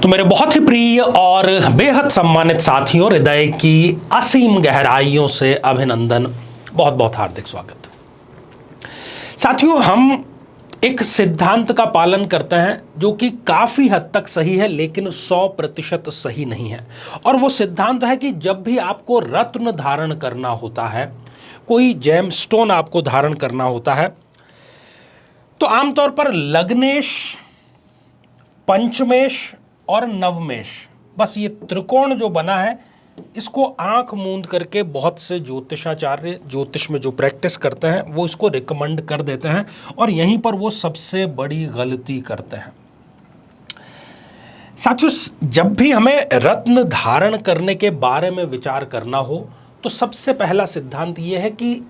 तो मेरे बहुत ही प्रिय और बेहद सम्मानित साथियों, हृदय की असीम गहराइयों से अभिनंदन, बहुत बहुत हार्दिक स्वागत। साथियों, हम एक सिद्धांत का पालन करते हैं जो कि काफी हद तक सही है, लेकिन 100% सही नहीं है। और वो सिद्धांत है कि जब भी आपको रत्न धारण करना होता है, कोई जेमस्टोन आपको धारण करना होता है, तो आमतौर पर लग्नेश, पंचमेश और नवमेश, बस ये त्रिकोण जो बना है, इसको आंख मूंद करके बहुत से ज्योतिषाचार्य, ज्योतिष में जो प्रैक्टिस करते हैं, वो इसको रिकमेंड कर देते हैं और यहीं पर वो सबसे बड़ी गलती करते हैं। साथियों, जब भी हमें रत्न धारण करने के बारे में विचार करना हो, तो सबसे पहला सिद्धांत ये है कि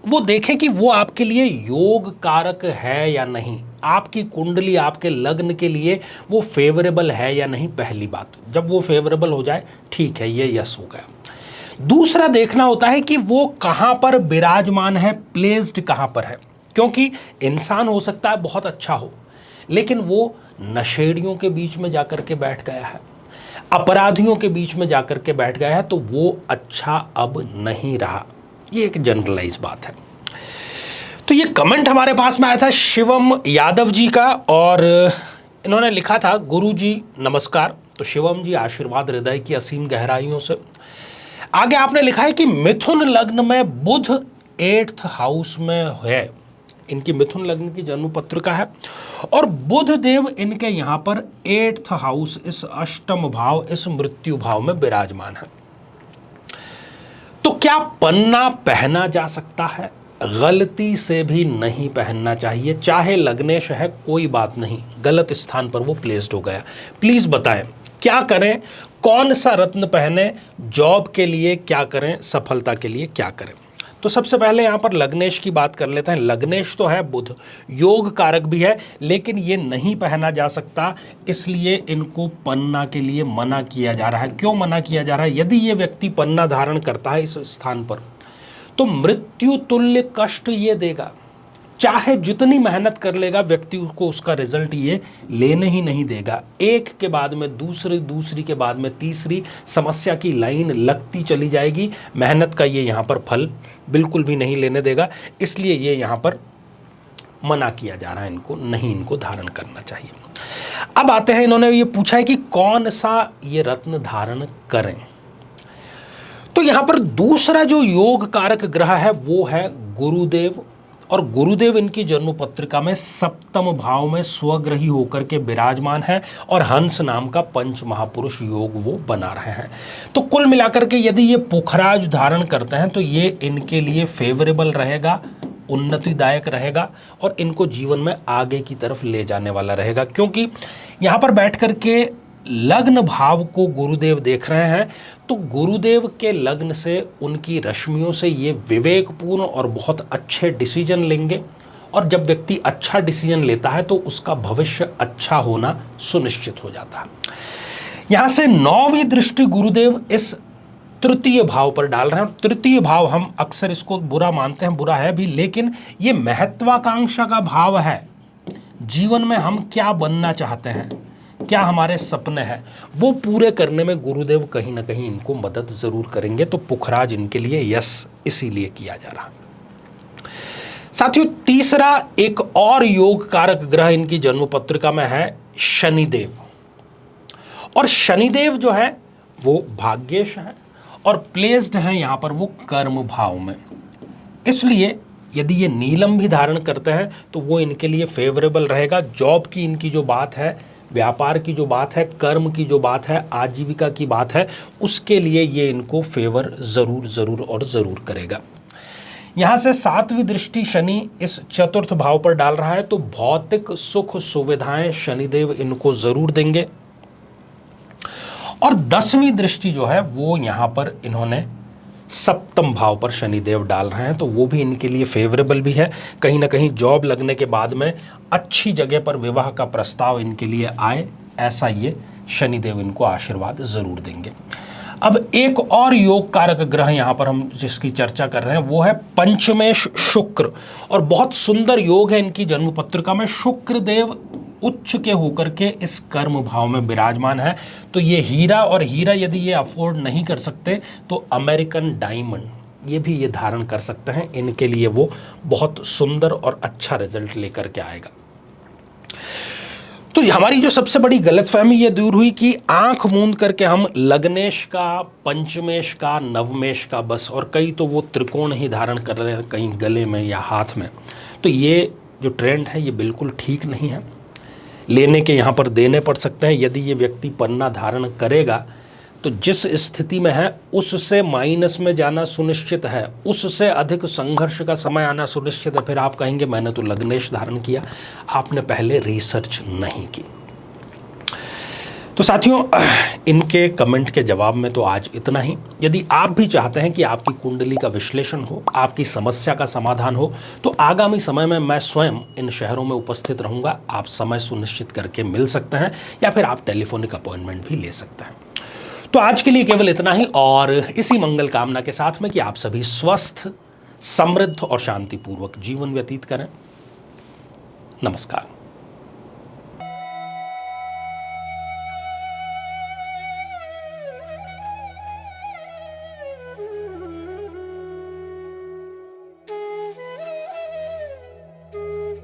वो देखें कि वो आपके लिए योग कारक है या नहीं, आपकी कुंडली, आपके लग्न के लिए वो फेवरेबल है या नहीं। पहली बात, जब वो फेवरेबल हो जाए, ठीक है, ये यस हो गया। दूसरा देखना होता है कि वो कहां पर विराजमान है, प्लेस्ड कहां पर है, क्योंकि इंसान हो सकता है बहुत अच्छा हो, लेकिन वो नशेड़ियों के बीच में जाकर के बैठ गया है, अपराधियों के बीच में जाकर के बैठ गया है, तो वो अच्छा अब नहीं रहा। ये एक जनरलाइज बात है। तो ये कमेंट हमारे पास में आया था शिवम यादव जी का, और इन्होंने लिखा था, गुरु जी नमस्कार। तो शिवम जी, आशीर्वाद हृदय की असीम गहराइयों से। आगे आपने लिखा है कि मिथुन लग्न में बुध 8th हाउस में है, इनकी मिथुन लग्न की जन्म पत्रिका है, और बुध देव इनके यहाँ पर 8th हाउस, इस अष्टम भाव, इस मृत्यु भाव में विराजमान है। तो क्या पन्ना पहना जा सकता है? गलती से भी नहीं पहनना चाहिए। चाहे लग्नेश है, कोई बात नहीं, गलत स्थान पर वो प्लेस्ड हो गया। प्लीज बताएं क्या करें, कौन सा रत्न पहने, जॉब के लिए क्या करें, सफलता के लिए क्या करें। तो सबसे पहले यहां पर लग्नेश की बात कर लेते हैं। लग्नेश तो है बुध, योग कारक भी है, लेकिन ये नहीं पहना जा सकता, इसलिए इनको पन्ना के लिए मना किया जा रहा है। क्यों मना किया जा रहा है? यदि ये व्यक्ति पन्ना धारण करता है इस स्थान पर, तो मृत्यु तुल्य कष्ट ये देगा। चाहे जितनी मेहनत कर लेगा व्यक्ति, को उसका रिजल्ट ये लेने ही नहीं देगा। एक के बाद में दूसरी, दूसरी के बाद में तीसरी समस्या की लाइन लगती चली जाएगी। मेहनत का ये यहाँ पर फल बिल्कुल भी नहीं लेने देगा, इसलिए ये यहाँ पर मना किया जा रहा है, इनको नहीं, इनको धारण करना चाहिए। अब आते हैं, इन्होंने ये पूछा है कि कौन सा ये रत्न धारण करें। तो यहां पर दूसरा जो योग कारक ग्रह है वो है गुरुदेव, और गुरुदेव इनकी जन्म पत्रिका में 7th भाव में स्वग्रही होकर के विराजमान है, और हंस नाम का पंच महापुरुष योग वो बना रहे हैं। तो कुल मिलाकर के यदि ये पुखराज धारण करते हैं, तो ये इनके लिए फेवरेबल रहेगा, उन्नतिदायक रहेगा, और इनको जीवन में आगे की तरफ ले जाने वाला रहेगा। क्योंकि यहां पर बैठ करके लग्न भाव को गुरुदेव देख रहे हैं, तो गुरुदेव के लग्न से, उनकी रश्मियों से ये विवेकपूर्ण और बहुत अच्छे डिसीजन लेंगे, और जब व्यक्ति अच्छा डिसीजन लेता है तो उसका भविष्य अच्छा होना सुनिश्चित हो जाता है। यहां से 9वीं दृष्टि गुरुदेव इस तृतीय भाव पर डाल रहे हैं। तृतीय भाव हम अक्सर इसको बुरा मानते हैं, बुरा है भी, लेकिन ये महत्वाकांक्षा का भाव है। जीवन में हम क्या बनना चाहते हैं, क्या हमारे सपने हैं, वो पूरे करने में गुरुदेव कहीं ना कहीं इनको मदद जरूर करेंगे। तो पुखराज इनके लिए यस इसीलिए किया जा रहा। साथियों, तीसरा एक और योग कारक ग्रह इनकी जन्म पत्रिका में है शनिदेव, और शनिदेव जो है वो भाग्येश है और प्लेस्ड है यहां पर वो कर्म भाव में। इसलिए यदि ये नीलम भी धारण करते हैं तो वो इनके लिए फेवरेबल रहेगा। जॉब की इनकी जो बात है, व्यापार की जो बात है, कर्म की जो बात है, आजीविका की बात है, उसके लिए ये इनको फेवर जरूर जरूर और जरूर करेगा। यहां से 7वीं दृष्टि शनि इस 4th भाव पर डाल रहा है, तो भौतिक सुख सुविधाएं शनिदेव इनको जरूर देंगे। और 10वीं दृष्टि जो है वो यहां पर इन्होंने 7th भाव पर शनिदेव डाल रहे हैं, तो वो भी इनके लिए फेवरेबल भी है। कहीं ना कहीं जॉब लगने के बाद में अच्छी जगह पर विवाह का प्रस्ताव इनके लिए आए, ऐसा ये शनिदेव इनको आशीर्वाद जरूर देंगे। अब एक और योग कारक ग्रह यहां पर हम जिसकी चर्चा कर रहे हैं वो है पंचमेश शुक्र, और बहुत सुंदर योग है इनकी जन्म पत्रिका में। शुक्र देव उच्च के होकर के इस कर्म भाव में विराजमान है। तो ये हीरा, और हीरा यदि ये अफोर्ड नहीं कर सकते तो अमेरिकन डायमंड ये भी ये धारण कर सकते हैं। इनके लिए वो बहुत सुंदर और अच्छा रिजल्ट लेकर के आएगा। तो हमारी जो सबसे बड़ी गलतफहमी ये दूर हुई कि आंख मूंद करके हम लग्नेश का, पंचमेश का, नवमेश का बस, और कई तो वो त्रिकोण ही धारण कर रहे हैं कहीं गले में या हाथ में। तो ये जो ट्रेंड है ये बिल्कुल ठीक नहीं है। लेने के यहाँ पर देने पड़ सकते हैं। यदि ये व्यक्ति पन्ना धारण करेगा तो जिस स्थिति में है उससे माइनस में जाना सुनिश्चित है, उससे अधिक संघर्ष का समय आना सुनिश्चित है। फिर आप कहेंगे मैंने तो लग्नेश धारण किया, आपने पहले रिसर्च नहीं की। तो साथियों, इनके कमेंट के जवाब में तो आज इतना ही। यदि आप भी चाहते हैं कि आपकी कुंडली का विश्लेषण हो, आपकी समस्या का समाधान हो, तो आगामी समय में मैं स्वयं इन शहरों में उपस्थित रहूंगा। आप समय सुनिश्चित करके मिल सकते हैं या फिर आप टेलीफोनिक अपॉइंटमेंट भी ले सकते हैं। तो आज के लिए केवल इतना ही, और इसी मंगल कामना के साथ में कि आप सभी स्वस्थ, समृद्ध और शांतिपूर्वक जीवन व्यतीत करें। नमस्कार।